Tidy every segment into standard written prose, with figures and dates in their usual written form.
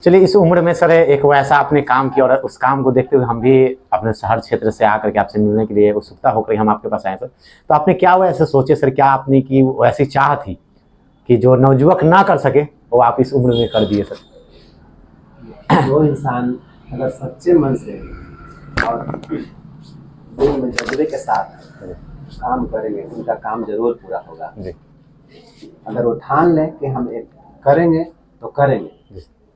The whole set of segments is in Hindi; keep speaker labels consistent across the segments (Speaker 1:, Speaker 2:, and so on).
Speaker 1: चलिए, इस उम्र में सर एक वैसा आपने काम किया और उस काम को देखते हुए हम भी अपने शहर क्षेत्र से आकर के आपसे मिलने के लिए उत्सुकता होकर हम आपके पास आए सर। तो आपने क्या वैसे सोचे सर, क्या आपने की वैसी चाह थी कि जो नवयुवक ना कर सके वो आप इस उम्र में कर दिए सर?
Speaker 2: जो इंसान अगर सच्चे मन से और दिल में जज्बे के साथ काम करेंगे उनका काम जरूर पूरा होगा।
Speaker 1: जी।
Speaker 2: अगर वो ठान लें कि हम एक करेंगे तो करेंगे।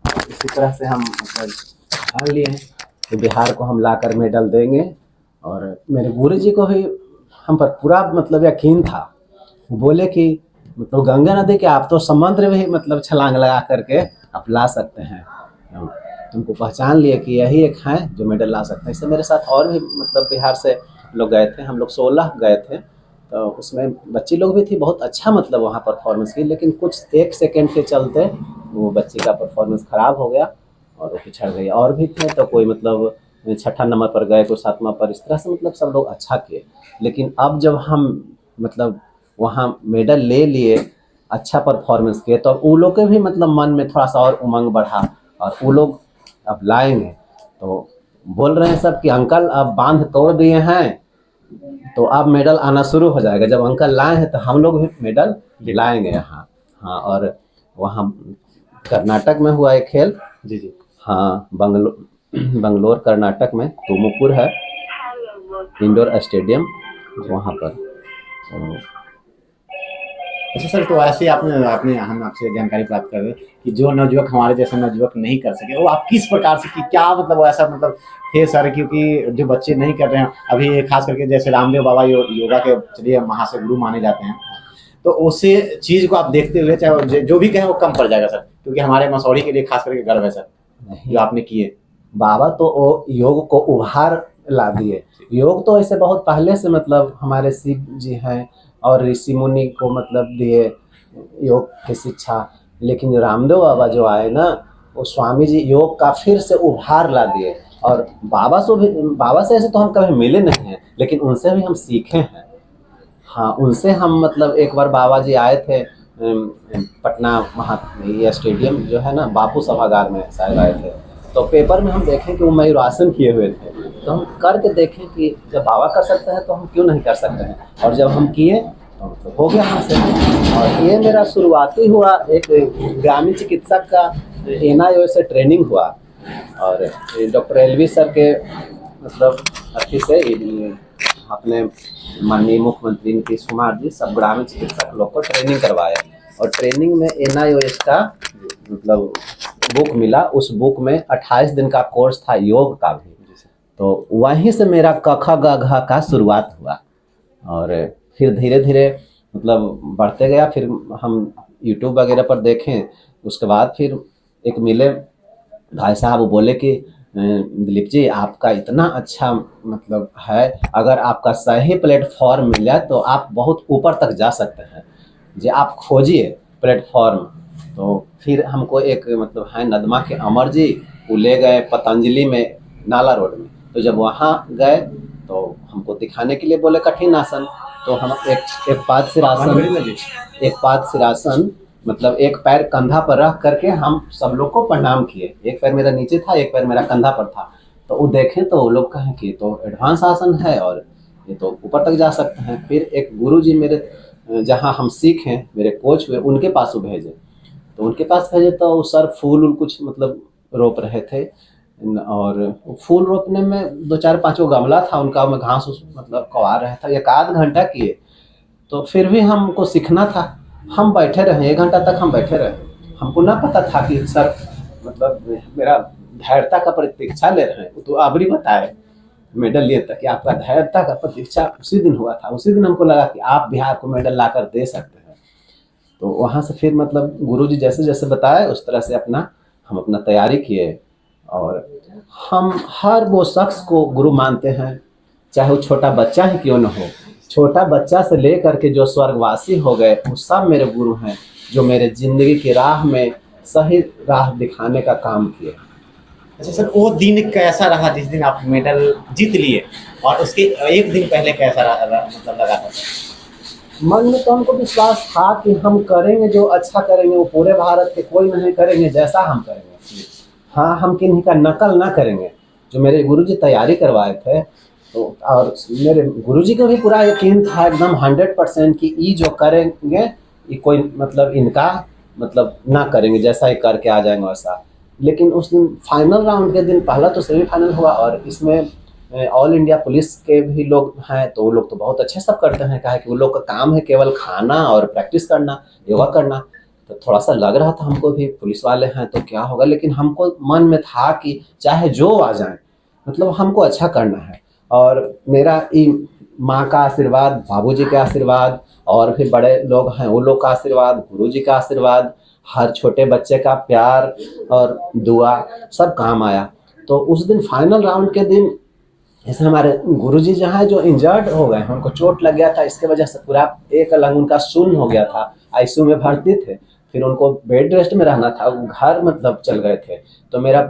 Speaker 2: इसी तरह से हम ठान लिए हैं कि बिहार को हम लाकर मेडल देंगे। और मेरे गुरु जी को भी हम पर पूरा यकीन था। वो बोले कि गंगा नदी के आप तो समुद्र में ही छलांग लगा करके आप ला सकते हैं। उनको पहचान लिए कि यही एक हैं जो मेडल ला सकते हैं। इससे मेरे साथ और भी बिहार से लोग गए थे, हम लोग 16 गए थे। तो उसमें बच्ची लोग भी थी, बहुत अच्छा वहाँ परफॉर्मेंस की, लेकिन कुछ 1 सेकेंड के चलते वो बच्ची का परफॉर्मेंस ख़राब हो गया और वो पिछड़ गई। और भी थे तो कोई 6ठा नंबर पर गए, कोई 7वां पर, इस तरह से सब लोग अच्छा किए। लेकिन अब जब हम वहाँ मेडल ले लिए, अच्छा परफॉर्मेंस किए, तो वो लोग के भी मन में थोड़ा सा और उमंग बढ़ा और वो लोग अब लाएंगे। तो बोल रहे हैं सब कि अंकल अब बांध तोड़ दिए हैं तो अब मेडल आना शुरू हो जाएगा। जब अंकल लाए हैं तो हम लोग भी मेडल लाएंगे यहाँ। हाँ, और वहाँ कर्नाटक में हुआ एक खेल।
Speaker 1: जी जी।
Speaker 2: हाँ, बंगलोर कर्नाटक में तुमुकुर है इंडोर स्टेडियम, वहाँ पर।
Speaker 1: अच्छा सर, तो ऐसे आपने आपने हम आपसे जानकारी प्राप्त कर रहे कि जो नवयुवक हमारे जैसे नवयुवक नहीं कर सके वो आप किस प्रकार से, कि क्या ऐसा थे सर? क्योंकि जो बच्चे नहीं कर रहे हैं अभी, खास करके जैसे रामदेव बाबा योगा के चलिए महाशय गुरु माने जाते हैं, तो उसी चीज को आप देखते हुए चाहे जो भी कहें वो कम पड़ जाएगा सर, क्योंकि हमारे मसौढ़ी के लिए खास करके गर्व है सर जो आपने किए।
Speaker 2: बाबा तो वो योग को उभार ला दिए। योग तो ऐसे बहुत पहले से हमारे शिव जी हैं और ऋषि मुनि को दिए योग की शिक्षा। लेकिन रामदेव बाबा जो आए ना, वो स्वामी जी योग का फिर से उभार ला दिए। और बाबा से ऐसे तो हम कभी मिले नहीं हैं, लेकिन उनसे भी हम सीखे हैं। हाँ, उनसे हम एक बार बाबा जी आए थे पटना, वहाँ ये स्टेडियम जो है ना, बापू सभागार में शायद आए थे। तो पेपर में हम देखें कि वो मयूरासन किए हुए थे, तो हम करके देखें कि जब बाबा कर सकते हैं तो हम क्यों नहीं कर सकते हैं। और जब हम किए तो हो गया हमसे। और ये मेरा शुरुआती हुआ एक ग्रामीण चिकित्सक का NIO से ट्रेनिंग हुआ। और डॉक्टर LV सर के अच्छी से अपने माननीय मुख्यमंत्री नीतीश कुमार जी सब ग्रामीण चिकित्सक लोग को ट्रेनिंग करवाया। और ट्रेनिंग में NIOS का बुक मिला। उस बुक में 28 दिन का कोर्स था योग का भी। तो वहीं से मेरा क ख ग घ का शुरुआत हुआ। और फिर धीरे धीरे बढ़ते गया। फिर हम YouTube वगैरह पर देखें, उसके बाद फिर एक मिले भाई साहब, वो बोले कि दिलीप जी आपका इतना अच्छा है, अगर आपका सही प्लेटफॉर्म मिल जाए तो आप बहुत ऊपर तक जा सकते हैं जी, आप खोजिए प्लेटफॉर्म। तो फिर हमको एक है नदमा के अमर जी, वो ले गए पतंजलि में, नाला रोड में। तो जब वहाँ गए तो हमको दिखाने के लिए बोले कठिन आसन। तो हम एक पाद सिरासन एक पैर कंधा पर रख करके हम सब लोग को प्रणाम किए। एक पैर मेरा नीचे था, एक पैर मेरा कंधा पर था। तो वो देखें तो वो लोग कहें कि तो एडवांस आसन है और ये तो ऊपर तक जा सकते हैं। फिर एक गुरु जी मेरे, जहाँ हम सीखे, मेरे कोच हुए, उनके पास वो भेजे। तो उनके पास भेजे तो सर फूल कुछ रोप रहे थे। और फूल रोपने में 2-4-5 गमला था उनका, में घास कवा रहे था। 1 आध घंटा किए। तो फिर भी हमको सीखना था। हम बैठे रहे, 1 घंटा तक हम बैठे रहे। हमको ना पता था कि सर मेरा धैर्यता का प्रतीक्षा ले रहे हैं। तो अबरी बताए मेडल लिए था कि आपका धैर्यता का प्रतीक्षा उसी दिन हुआ था। उसी दिन हमको लगा कि आप बिहार को मेडल ला कर दे सकते हैं। तो वहाँ से फिर गुरु जी जैसे जैसे बताए उस तरह से हम अपना तैयारी किए। और हम हर वो शख्स को गुरु मानते हैं, चाहे वो छोटा बच्चा ही क्यों न हो। छोटा बच्चा से लेकर के जो स्वर्गवासी हो गए, वो सब मेरे गुरु हैं, जो मेरे ज़िंदगी की राह में सही राह दिखाने का काम किए।
Speaker 1: अच्छा सर, वो दिन कैसा रहा जिस दिन आप मेडल जीत लिए, और उसके एक दिन पहले कैसा लगा था?
Speaker 2: मन में तो हमको विश्वास था कि हम करेंगे, जो अच्छा करेंगे वो पूरे भारत के कोई नहीं करेंगे जैसा हम करेंगे। हाँ, हम किन्हीं का नकल ना करेंगे। जो मेरे गुरुजी तैयारी करवाए थे, तो और मेरे गुरुजी को भी पूरा यकीन था एकदम 100% कि ये जो करेंगे, ये कोई मतलब इनका मतलब ना करेंगे, जैसा ये करके आ जाएँगे वैसा। लेकिन उस दिन फाइनल राउंड के दिन पहला तो सेमीफाइनल हुआ, और इसमें ऑल इंडिया पुलिस के भी लोग हैं, तो वो लोग तो बहुत अच्छे सब करते हैं, क्या है कि वो लोग का काम है केवल खाना और प्रैक्टिस करना, योगा करना। तो थोड़ा-सा लग रहा था हमको भी पुलिस वाले हैं तो क्या होगा, लेकिन हमको मन में था कि चाहे जो आ जाए, मतलब हमको अच्छा करना है। और मेरा ई माँ का आशीर्वाद, बाबूजी का आशीर्वाद, और भी बड़े लोग हैं वो लोग का आशीर्वाद, गुरुजी का आशीर्वाद, हर छोटे बच्चे का प्यार और दुआ सब काम आया। तो उस दिन फाइनल राउंड के दिन जैसे हमारे गुरुजी जो हैं जो इंजर्ड हो गए हैं, उनको चोट लग गया था, इसके वजह से पूरा एक लंग उनका शून्य हो गया था, आईसीयू में भर्ती थे। फिर उनको बेड रेस्ट में रहना था, वो घर मतलब चल गए थे। तो मेरा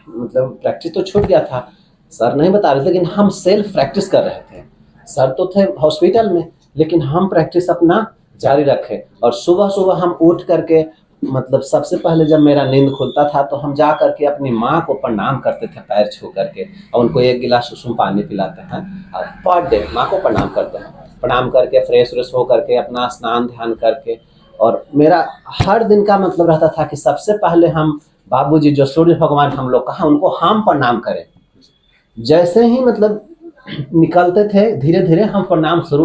Speaker 2: मतलब प्रैक्टिस तो छूट गया था, सर नहीं बता रहे थे, लेकिन हम सेल्फ प्रैक्टिस कर रहे थे। सर तो थे हॉस्पिटल में, लेकिन हम प्रैक्टिस अपना जारी रखे। और सुबह सुबह हम उठ करके मतलब सबसे पहले जब मेरा नींद खुलता था तो हम जा करके अपनी माँ को प्रणाम करते थे पैर छू करके, और उनको एक गिलास सुसुम पानी पिलाते हैं, और पर डे माँ को प्रणाम करते हैं। प्रणाम करके फ्रेश व्रेश हो करके अपना स्नान ध्यान करके, और मेरा हर दिन का मतलब रहता था कि सबसे पहले हम बाबूजी जो सूर्य भगवान हम लोग कहा उनको हम प्रणाम करें। जैसे ही मतलब निकलते थे धीरे धीरे हम प्रणाम शुरू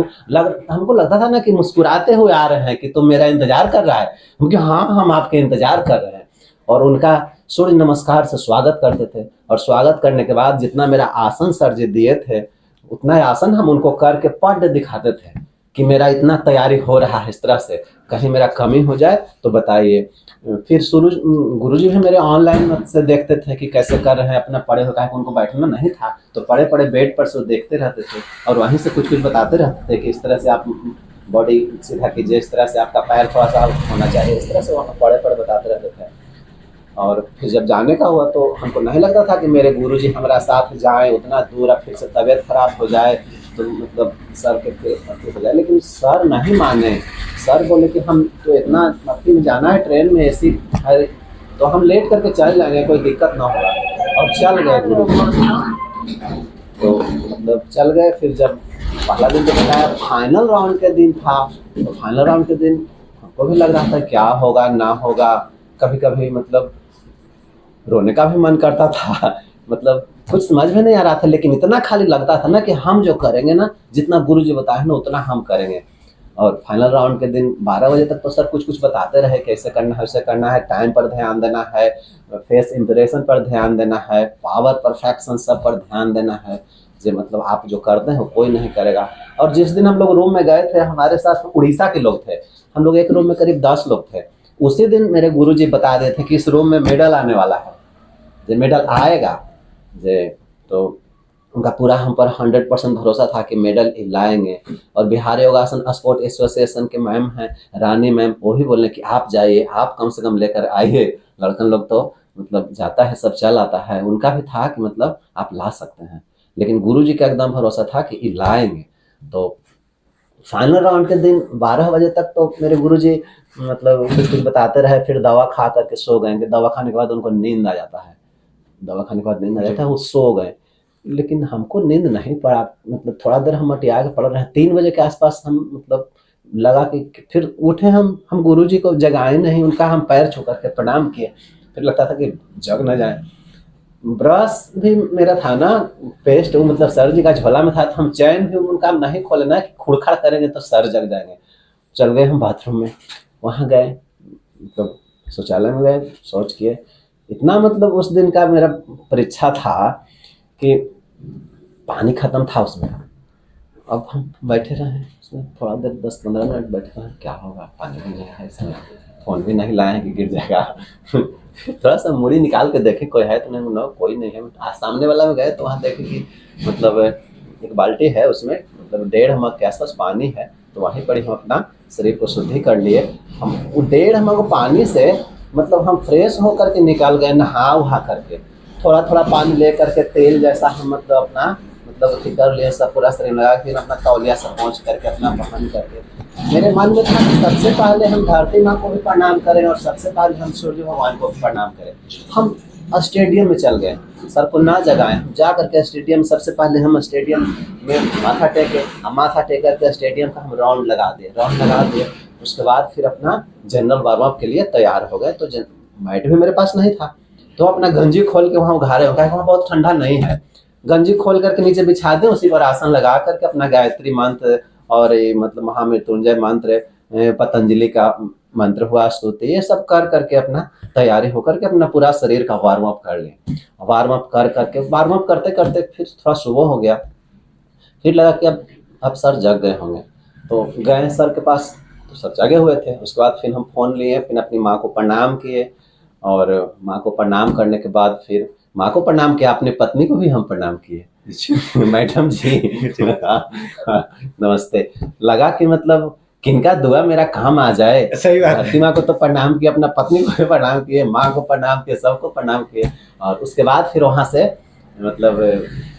Speaker 2: हमको लगता था ना कि मुस्कुराते हुए आ रहे हैं कि तुम मेरा इंतजार कर रहा है, क्योंकि हाँ हम आपके इंतजार कर रहे हैं। और उनका सूर्य नमस्कार से स्वागत करते थे, और स्वागत करने के बाद जितना मेरा आसन सर जी दिए थे उतना आसन हम उनको करके पढ़ दिखाते थे कि मेरा इतना तैयारी हो रहा है, इस तरह से कहीं मेरा कमी हो जाए तो बताइए। फिर सूरज गुरुजी भी मेरे ऑनलाइन से देखते थे कि कैसे कर रहे हैं अपना पढ़े हुए, उनको बैठना नहीं था तो पड़े पड़े बेड पर से देखते रहते थे, और वहीं से कुछ कुछ बताते रहते थे कि इस तरह से आप बॉडी सीधा कीजिए, इस तरह से आपका पैर थोड़ा सा होना चाहिए, इस तरह से वहाँ पड़े पड़े बताते रहते थे। और फिर जब जाने का हुआ तो हमको नहीं लगता था कि मेरे गुरुजी हमारा साथ जाएं उतना दूर, अब फिर से तबीयत खराब हो जाए तो मतलब सर के फिर हो जाए, लेकिन सर नहीं माने। सर बोले कि हम तो इतना मस्ती में जाना है, ट्रेन में एसी है तो हम लेट करके चल जाएंगे, कोई दिक्कत ना होगा। और चल गए गुरुजी, तो मतलब चल गए। फिर जब पहला दिन तो बताया, फाइनल राउंड के दिन था, तो फाइनल राउंड के दिन हमको भी लग रहा था क्या होगा ना होगा, कभी कभी मतलब रोने का भी मन करता था मतलब कुछ समझ में नहीं आ रहा था, लेकिन इतना खाली लगता था ना कि हम जो करेंगे ना, जितना गुरुजी बताए ना उतना हम करेंगे। और फाइनल राउंड के दिन 12 बजे तक तो सर कुछ कुछ बताते रहे, कैसे करना है वैसे करना है, टाइम पर ध्यान देना है, फेस इंप्रेशन पर ध्यान देना है, पावर परफेक्शन सब पर ध्यान देना है, जो मतलब आप जो करते हैं वो कोई नहीं करेगा। और जिस दिन हम लोग रूम में गए थे, हमारे साथ उड़ीसा के लोग थे, हम लोग एक रूम में करीब 10 लोग थे। उसी दिन मेरे गुरुजी बता रहे थे कि इस रूम में मेडल आने वाला है, जो मेडल आएगा जे, तो उनका पूरा हम पर 100% भरोसा था कि मेडल लाएंगे। और बिहार योगासन स्पोर्ट एसोसिएशन के मैम हैं रानी मैम, वो भी बोले कि आप जाइए, आप कम से कम लेकर आइए, लड़कन लोग तो मतलब जाता है सब चल आता है, उनका भी था कि मतलब आप ला सकते हैं, लेकिन गुरुजी का एकदम भरोसा था कि ये लाएंगे। तो फाइनल राउंड के दिन 12 बजे तक तो मेरे गुरुजी मतलब कुछ कुछ बताते रहे, फिर दवा खा करके सो गए। दवा खाने के बाद उनको नींद आ जाता है, दवा खाने के बाद नींद आ जाता है, वो सो गए। लेकिन हमको नींद नहीं पड़ा, मतलब थोड़ा देर हम अटिया के पड़ रहे। 3 बजे के आसपास हम मतलब लगा कि फिर उठे, हम गुरुजी को जगाए नहीं, उनका हम पैर छू करके प्रणाम किए। फिर लगता था कि जग न जाए। ब्रश भी मेरा था ना, पेस्ट वो मतलब सर जी का झोला में था, तो हम चैन भी उनका नहीं खोले ना कि खुड़खड़ करेंगे तो सर जग जाएंगे। चल गए हम बाथरूम में, वहाँ गए मतलब शौचालय में गए, शौच किए। इतना मतलब उस दिन का मेरा परीक्षा था कि पानी खत्म था उसमें। अब हम बैठे रहे उसमें थोड़ा देर 10-15 मिनट बैठे रहे, क्या होगा, पानी भी नहीं है इसमें, फ़ोन भी नहीं लाए हैं कि गिर जाएगा थोड़ा सा मुड़ी निकाल के देखे कोई है तो नहीं, ना कोई नहीं है। आज सामने वाला में गए तो वहाँ देखे कि मतलब एक बाल्टी है, उसमें मतलब 1.5 मग के आसपास पानी है, तो वहीं पर ही हम अपना शरीर को शुद्धि कर लिए। हम वो 1.5 मग पानी से मतलब हम फ्रेश होकर के निकाल गए, नहा वहा करके, थोड़ा थोड़ा पानी ले करके तेल जैसा हम मतलब अपना मतलब अथी कर लिए, सब पूरा शरीर लगा, फिर अपना तौलिया से पहुँच करके अपना पहन करके मेरे मन में था कि सबसे पहले हम धरती माँ को भी प्रणाम करें और सबसे पहले हम सूर्य भगवान को भी प्रणाम करें। हम स्टेडियम में चल गए, सर को ना जगाएं, जा करके स्टेडियम, सबसे पहले हम स्टेडियम में माथा टेके, माथा टेक करके स्टेडियम का हम राउंड लगा दिए। उसके बाद फिर अपना जनरल वार्म अप के लिए तैयार हो गए। तो मैट भी मेरे पास नहीं था, तो अपना गंजी खोल के वहाँ उघाड़े, वहाँ बहुत ठंडा नहीं है, गंजी खोल करके नीचे बिछा दें, उसी पर आसन लगा करके अपना गायत्री मंत्र और ये मतलब महामृत्युंजय मंत्र, पतंजलि का मंत्र हुआ, स्तुति, ये सब कर करके अपना तैयारी होकर के अपना पूरा शरीर का वार्म अप कर लें। वार्म अप करते करते फिर थोड़ा सुबह हो गया, फिर लगा कि अब सर जग गए होंगे, तो गए सर के पास, तो सर जगे हुए थे। उसके बाद फिर हम फ़ोन लिए, फिर अपनी माँ को प्रणाम किए, और माँ को प्रणाम करने के बाद फिर माँ को प्रणाम किया, अपनी पत्नी को भी हम प्रणाम किए। मैडम जी नमस्ते। लगा कि मतलब किनका दुआ मेरा काम आ जाए।
Speaker 1: सही बात है।
Speaker 2: धरती माँ को तो प्रणाम किया, अपना पत्नी को भी प्रणाम किए, माँ को प्रणाम किए, सबको प्रणाम किए। और उसके बाद फिर वहाँ से मतलब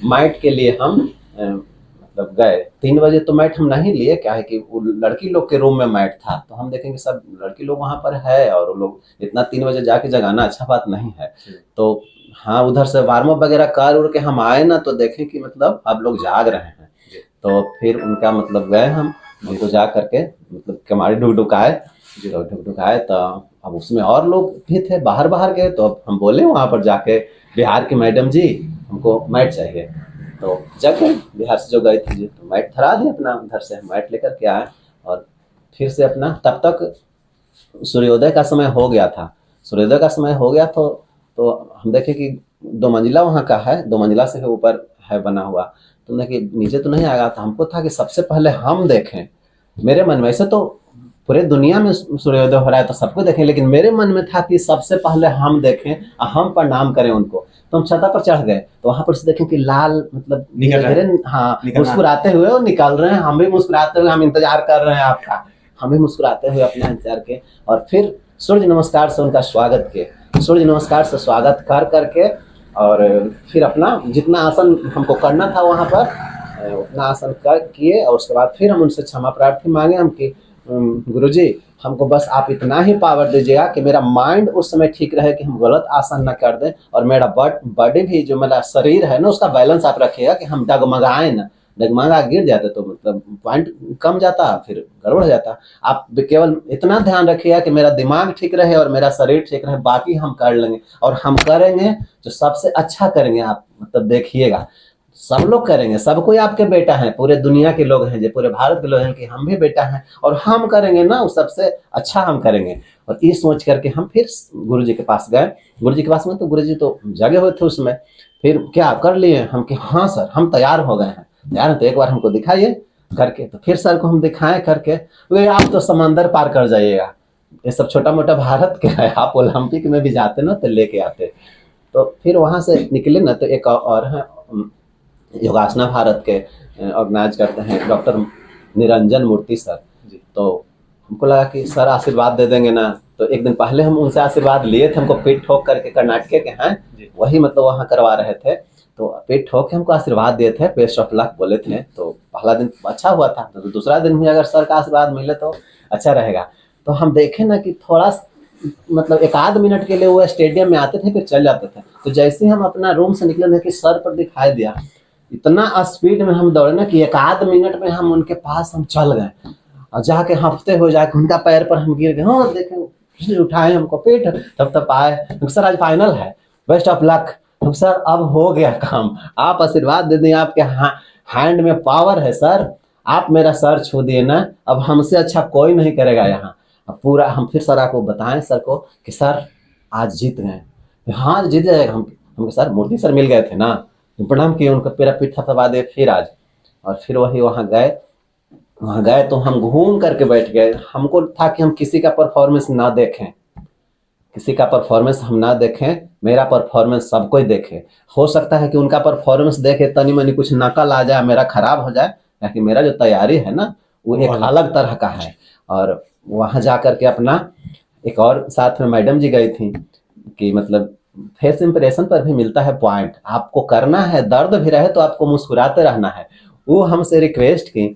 Speaker 2: मैट के लिए हम मतलब गए। 3 बजे तो मैट हम नहीं लिए, क्या है कि वो लड़की लोग के रूम में मैट था, तो हम देखेंगे सब लड़की लोग वहाँ पर है, और वो लोग इतना 3 बजे जाके जगाना अच्छा बात नहीं है। तो हाँ, उधर से वार्म अप वगैरह कर उड़ के हम आए ना, तो देखें कि मतलब अब लोग जाग रहे हैं। तो फिर उनका मतलब गए हम, उनको जा करके मतलब कमाड़ी ढुकढुकाए, तो ढुकढुकाए, तो अब उसमें और लोग भी थे, बाहर गए। तो अब हम बोले वहाँ पर जाके, बिहार की मैडम जी हमको मैट चाहिए, तो जग गए, बिहार से जो गई थी जी, तो मैट धरा दी, अपना उधर से मैट लेकर के आए। और फिर से अपना, तब तक सूर्योदय का समय हो गया था। सूर्योदय का समय हो गया तो हम देखे कि 2 मंजिला वहाँ का है, 2 मंजिला से ऊपर है बना हुआ, तो देखिए नीचे तो नहीं आएगा, तो हमको था कि सबसे पहले हम देखें। मेरे मन में, ऐसे तो पूरे दुनिया में सूर्योदय हो रहा है तो सबको देखें, लेकिन मेरे मन में था कि सबसे पहले हम देखें, हम प्रणाम करें उनको। तो हम छता पर चढ़ गए, तो वहां पर से देखें कि लाल मतलब
Speaker 1: निकल रहे हैं।
Speaker 2: हाँ,
Speaker 1: निकल
Speaker 2: मुस्कुराते हुए वो निकल रहे हैं, हम भी मुस्कुराते हुए, हम इंतजार कर रहे हैं आपका, हम भी मुस्कुराते हुए अपना इंतजार के, और फिर सूर्य नमस्कार से उनका स्वागत किए। सूर्य नमस्कार से स्वागत कर करके, और फिर अपना जितना आसन हमको करना था वहाँ पर उतना आसन कर किए। और उसके बाद फिर हम उनसे क्षमा प्रार्थी मांगे हम कि गुरुजी हमको बस आप इतना ही पावर दीजिएगा कि मेरा माइंड उस समय ठीक रहे, कि हम गलत आसन ना कर दें, और मेरा बॉडी भी, जो मेरा शरीर है ना, उसका बैलेंस आप रखिएगा कि हम डगमगाएं ना, डगमगा गिर जाते तो मतलब पॉइंट कम जाता, फिर गड़बड़ हो जाता। आप केवल इतना ध्यान रखिएगा कि मेरा दिमाग ठीक रहे और मेरा शरीर ठीक रहे, बाकी हम कर लेंगे, और हम करेंगे जो सबसे अच्छा करेंगे। आप मतलब देखिएगा, सब लोग करेंगे, सब कोई आपके बेटा है, पूरे दुनिया के लोग हैं, जो पूरे भारत के लोग हैं, कि हम भी बेटा हैं, और हम करेंगे ना वो सबसे अच्छा हम करेंगे। और ये सोच करके हम फिर गुरुजी के पास गए। गुरुजी के पास में, तो गुरुजी तो जगे हुए थे उसमें। फिर क्या कर लिए हम कि हाँ सर हम तैयार हो गए हैं, तैयार हैं, तो एक बार हमको दिखाइए करके। तो फिर सर को हम दिखाएं करके, वे आप तो समंदर पार कर जाइएगा, ये सब छोटा मोटा भारत के है, आप ओलंपिक में भी जाते ना तो लेके आते। तो फिर वहां से निकले ना, तो एक और है योगासना भारत के ऑर्गेनाइज करते हैं डॉक्टर निरंजन मूर्ति सर। तो हमको लगा कि सर आशीर्वाद दे देंगे ना, तो एक दिन पहले हम उनसे आशीर्वाद लिए थे, हमको पीठ ठोक करके, कर्नाटक के हैं वही, मतलब वहाँ करवा रहे थे, तो पीठ ठोक के हमको आशीर्वाद दिए थे, बेस्ट ऑफ लक बोले थे। तो पहला दिन अच्छा हुआ था, तो दूसरा दिन भी अगर सर का आशीर्वाद मिले तो अच्छा रहेगा। तो हम देखें ना कि थोड़ा मतलब 1 आध मिनट के लिए वो स्टेडियम में आते थे, फिर चल जाते थे। तो जैसे ही हम अपना रूम से निकले कि सर पर दिखाई दिया, इतना स्पीड में हम दौड़े ना कि 1 आध मिनट में हम उनके पास हम चल गए, और जाके हफ्ते हो जाके उनका पैर पर हम गिर गए। हाँ देखें, उठाए हमको पीठ, तब आए, सर आज फाइनल है, बेस्ट ऑफ लक। तो सर अब हो गया काम, आप आशीर्वाद दे दें, आपके हैंड में पावर है सर, आप मेरा सर छू दिए ना, अब हमसे अच्छा कोई नहीं करेगा यहाँ। अब पूरा हम फिर सर आपको बताएं सर को कि सर आज जीत गए। हाँ जीत जाएगा। हम सर मूर्ति सर मिल गए थे ना, प्रणाम किए, उनका पेरा पीठ थपथपा दिए फिर आज। और फिर वही वहाँ गए तो हम घूम करके बैठ गए। हमको था कि हम किसी का परफॉर्मेंस ना देखें, किसी का परफॉर्मेंस हम ना देखें, मेरा परफॉर्मेंस सबको ही देखे। हो सकता है कि उनका परफॉर्मेंस देखे तनी मनी कुछ नकल आ जाए, मेरा खराब हो जाए, क्योंकि मेरा जो तैयारी है ना वो एक अलग तरह का है। और वहाँ जा करके अपना एक और साथ में मैडम जी गई थी, कि मतलब फेस इंप्रेशन पर भी मिलता है पॉइंट, आपको करना है, दर्द भी रहे तो आपको मुस्कुराते रहना है। वो हमसे रिक्वेस्ट की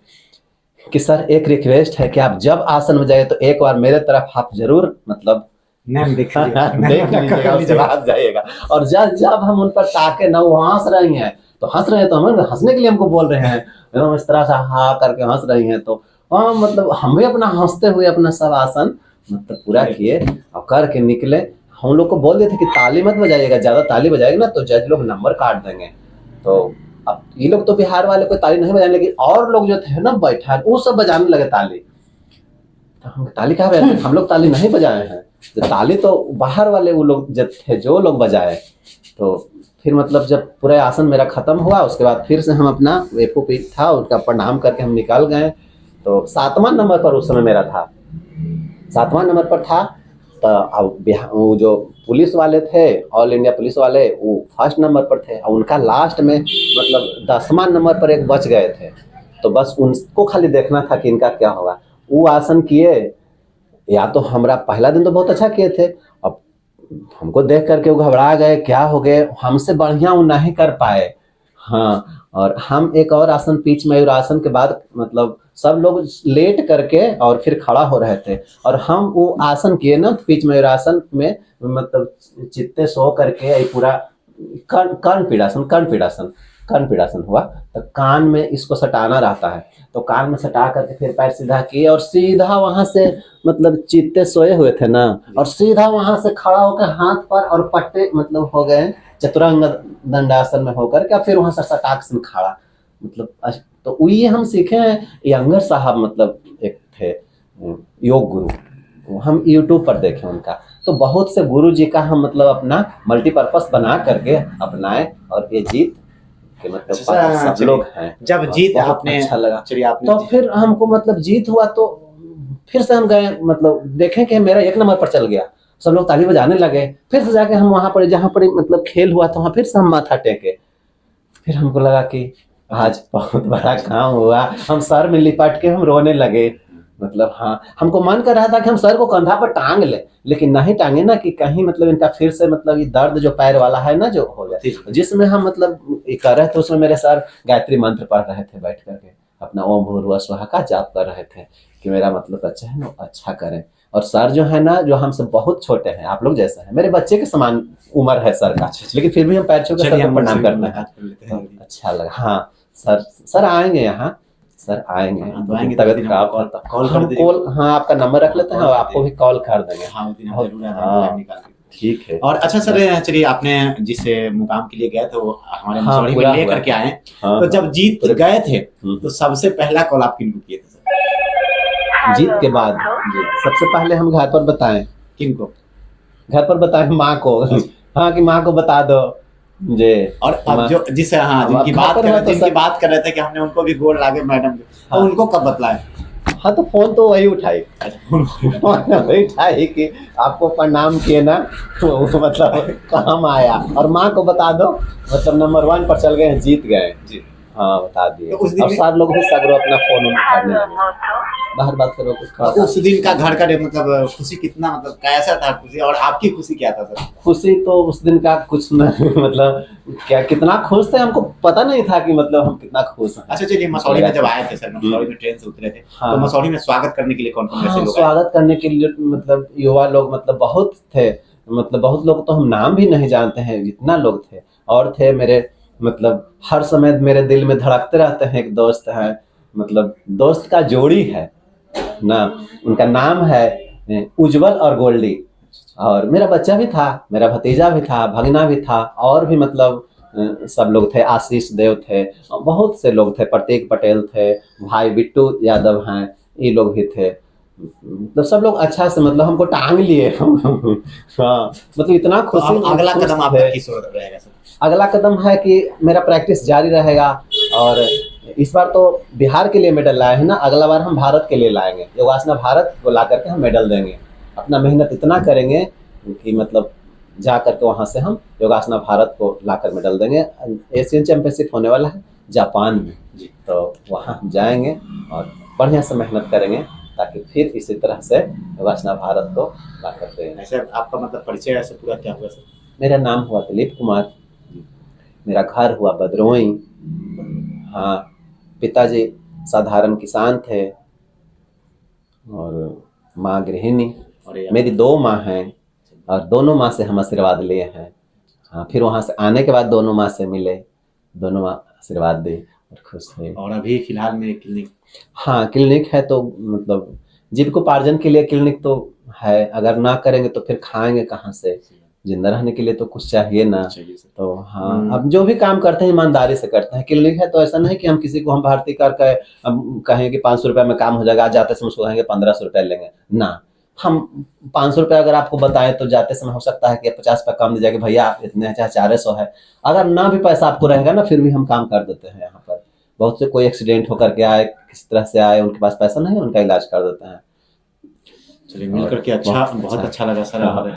Speaker 2: कि सर एक रिक्वेस्ट है कि आप जब आसन में जाए तो एक बार मेरे तरफ आप जरूर मतलब
Speaker 1: नैन देख
Speaker 2: देख लीजिएगा उसके बाद जाइएगा। और जब जब हम उन पर ताके ना वो हंस रही हैं तो हंस रहे हैं, तो हम हंसने के लिए हमको बोल रहे हैं एकदम इस तरह से हाँ करके हंस रही हैं, तो हाँ मतलब हम भी अपना हंसते हुए अपना सब आसन मतलब पूरा किए और करके निकले। हम लोग को बोल दिए थे कि ताली मत बजाइएगा, ज्यादा ताली बजाएंगे ना तो जज लोग नंबर काट देंगे। तो अब ये लोग तो बिहार वाले कोई ताली नहीं बजाने, लेकिन और लोग जो थे ना बैठा वो सब बजाने लगे ताली। तो हम ताली कहाँ बजाते, हम लोग ताली नहीं बजाए हैं, तो ताली तो बाहर वाले वो लोग जब थे जो लोग बजाए। तो फिर मतलब जब पूरा आसन मेरा खत्म हुआ उसके बाद फिर से हम अपना एफओपी था उनका प्रणाम करके हम निकल गए। तो 7वां नंबर पर उस समय मेरा था, 7वां नंबर पर था। तो अब वो जो पुलिस वाले थे ऑल इंडिया पुलिस वाले वो फर्स्ट नंबर पर थे और उनका लास्ट में मतलब 10वां नंबर पर एक बच गए थे। तो बस उनको खाली देखना था कि इनका क्या होगा। वो आसन किए, या तो हमारा पहला दिन तो बहुत अच्छा किए थे, अब हमको देख करके वो घबरा गए क्या हो गए, हमसे बढ़िया वो नहीं कर पाए। हाँ, और हम एक और आसन पीछ मयूर आसन के बाद मतलब सब लोग लेट करके और फिर खड़ा हो रहे थे और हम वो आसन किए ना पीछ मयूर आसन में मतलब चित्ते सो करके ये पूरा कर्ण पीड़ासन हुआ। तो कान में इसको सटाना रहता है, तो कान में सटा करके फिर पैर सीधा किए और सीधा वहां से मतलब चित्ते सोए हुए थे ना, और सीधा वहां से खड़ा होकर हाथ पर और पट्टे मतलब हो गए चतुरंग दंडासन में होकर क्या, फिर वहां से सटाक से खड़ा मतलब तो ये हम सीखे हैं। यंगर साहब मतलब एक थे योग गुरु, हम यूट्यूब पर देखे उनका, तो बहुत से गुरु जी का हम मतलब अपना मल्टीपर्पस बना करके अपनाए और ये जीत के मतलब सब लोग हैं।
Speaker 1: जब जीत आपने
Speaker 2: अच्छा लगा,
Speaker 1: चलिए आपने
Speaker 2: तो फिर हमको मतलब जीत हुआ तो फिर से हम गए मतलब देखें कि मेरा 1 नंबर पर चल गया, सब लोग ताली बजाने लगे। फिर से जाके हम वहां पर जहाँ पर मतलब खेल हुआ तो वहां फिर से हम माथा टेके। फिर हमको लगा कि आज बहुत बड़ा काम हुआ, हम सर में लिपट के हम रोने लगे। मतलब हाँ हमको मन कर रहा था कि हम सर को कंधा पर टांग ले, लेकिन नहीं टांगे ना कि कहीं मतलब इनका फिर से मतलब ये दर्द जो पैर वाला है ना जो हो जाए। जिसमें हम मतलब ये कर रहे थे उसमें मेरे सर गायत्री मंत्र पढ़ रहे थे बैठ करके, अपना ओम भूर्भुवः स्वः का जाप कर रहे थे कि मेरा मतलब बच्चा है ना अच्छा करें। और सर जो है ना जो हमसे बहुत छोटे हैं, आप लोग जैसा है, मेरे बच्चे के समान उम्र है सर का, लेकिन फिर भी हम पैर छू के सर को प्रणाम करते हैं। तो अच्छा लगा। हाँ सर आएंगे यहाँ, सर आएंगे
Speaker 1: तो आएंगे
Speaker 2: तबियत खराब
Speaker 1: कॉल
Speaker 2: हम कॉल, हाँ आपका नंबर रख लेते हैं और आपको भी कॉल कर देंगे।
Speaker 1: हाँ जरूर
Speaker 2: ठीक है।
Speaker 1: और अच्छा सर चलिए आपने जिस मुकाम के लिए गए थे वो हमारे
Speaker 2: हाँ,
Speaker 1: मसौढ़ी
Speaker 2: पूरा
Speaker 1: में ले
Speaker 2: हुआ।
Speaker 1: करके आए।
Speaker 2: हाँ,
Speaker 1: तो जब जीत गए थे
Speaker 2: हम्म।
Speaker 1: तो सबसे पहला कॉल आप किनको किए थे सर?
Speaker 2: जीत के बाद जी सबसे पहले हम घर पर बताएं,
Speaker 1: किनको?
Speaker 2: घर पर बताएं माँ को। हाँ कि माँ को बता दो जे।
Speaker 1: और अब जो जिसे हाँ
Speaker 2: अब
Speaker 1: जिनकी
Speaker 2: घर
Speaker 1: बात
Speaker 2: पर
Speaker 1: कर
Speaker 2: हुआ
Speaker 1: रहे
Speaker 2: तो
Speaker 1: जिनकी
Speaker 2: सब-
Speaker 1: बात कर रहे थे कि हमने उनको भी गोल लागे मैडम को, तो
Speaker 2: हाँ।
Speaker 1: उनको कब बतलाए?
Speaker 2: हाँ तो फोन तो वही उठाई, फोन वही उठाई कि आपको प्रणाम किए ना तो वो मतलब काम आया, और माँ को बता दो मतलब नंबर 1 पर चल गए हैं, जीत गए जी। हाँ बता दिए।
Speaker 1: तो उस दिन
Speaker 2: और सारे लोग भी सगरो अपना फोन उठाने लगे। बाहर बात करो कुछ
Speaker 1: तो उस दिन का घर का मतलब खुशी कितना मतलब कैसा था खुशी, और आपकी खुशी क्या था सर?
Speaker 2: खुशी तो उस दिन का कुछ नहीं मतलब क्या कितना खुश थे हमको पता नहीं था कि मतलब हम कितना खुश हैं।
Speaker 1: अच्छा चलिए मसौढ़ी में जब आए थे सर, मसौढ़ी में ट्रेन से उतरे थे,
Speaker 2: हाँ।
Speaker 1: तो मसौढ़ी में स्वागत करने के लिए कौन कौन ऐसे
Speaker 2: हाँ,
Speaker 1: लोग आए?
Speaker 2: स्वागत करने के लिए मतलब युवा लोग मतलब बहुत थे, मतलब बहुत लोग तो हम नाम भी नहीं जानते हैं जितना लोग थे। और थे मेरे मतलब हर समय मेरे दिल में धड़कते रहते हैं, एक दोस्त है मतलब दोस्त का जोड़ी है ना, उनका नाम है उज्जवल और गोल्डी। और मेरा बच्चा भी था, मेरा भतीजा भी था, भगना भी था, और भी मतलब सब लोग थे, आशीष देव थे, बहुत से लोग थे, प्रतीक पटेल थे, भाई बिट्टू यादव हैं, ये लोग भी थे। मतलब सब लोग अच्छा से मतलब हमको टांग लिए। हाँ मतलब इतना
Speaker 1: तो
Speaker 2: खुशी
Speaker 1: अब अगला
Speaker 2: खुश
Speaker 1: कदम
Speaker 2: थे।
Speaker 1: आपका किस ओर रहेगा सर?
Speaker 2: अगला कदम है कि मेरा प्रैक्टिस जारी रहेगा, और इस बार तो बिहार के लिए मेडल लाए हैं ना, अगला बार हम भारत के लिए लाएंगे, योगासना भारत को ला करके हम मेडल देंगे। अपना मेहनत इतना करेंगे कि मतलब जा करके वहाँ से हम योगासना भारत को लाकर मेडल देंगे। एशियन चैंपियनशिप होने वाला है जापान में जी, तो वहाँ हम जाएंगे और बढ़िया से मेहनत करेंगे ताकि फिर इसी तरह से योगासना भारत को ला कर देंगे।
Speaker 1: ऐसे आपका मतलब परिचय ऐसे पूरा क्या हुआ सर?
Speaker 2: मेरा नाम हुआ दिलीप कुमार, मेरा घर हुआ बदरोई। हाँ, पिताजी साधारण किसान थे और माँ गृहिणी,
Speaker 1: और ये
Speaker 2: मेरी 2 माँ हैं, और दोनों माँ से हम आशीर्वाद लिए हैं। हाँ, फिर वहाँ से आने के बाद दोनों माँ से मिले, दोनों माँ आशीर्वाद दी और खुश हुई।
Speaker 1: और अभी फिलहाल में क्लिनिक?
Speaker 2: हाँ, क्लिनिक है तो मतलब जीविकोपार्जन के लिए क्लिनिक तो है, अगर ना करेंगे तो फिर खाएँगे कहाँ से? ज़िंदा रहने के लिए तो कुछ चाहिए ना।
Speaker 1: चाहिए सर।
Speaker 2: तो हाँ, अब जो भी काम करते हैं ईमानदारी से करते हैं। क्लिनिक है तो ऐसा नहीं कि हम किसी को हम भर्ती करके कहें कि 500 रुपए में काम हो जाएगा, आज जाते समय उसको कहेंगे 1500 रुपए लेंगे, ना। हम 500 रुपए अगर आपको बताएँ तो जाते समय हो सकता है कि 50 रुपए कम दे जाए कि भैया इतने हैं, चाहे 400 है। अगर ना भी पैसा आपको रहेगा ना, फिर भी हम काम कर देते हैं यहाँ पर। बहुत से कोई एक्सीडेंट होकर के आए, किसी तरह से आए, उनके पास पैसा नहीं है, उनका इलाज कर देते हैं।
Speaker 1: चलिए मिल
Speaker 2: और
Speaker 1: कर के अच्छा, बहुत अच्छा लगा सर।
Speaker 2: हाँ।
Speaker 1: और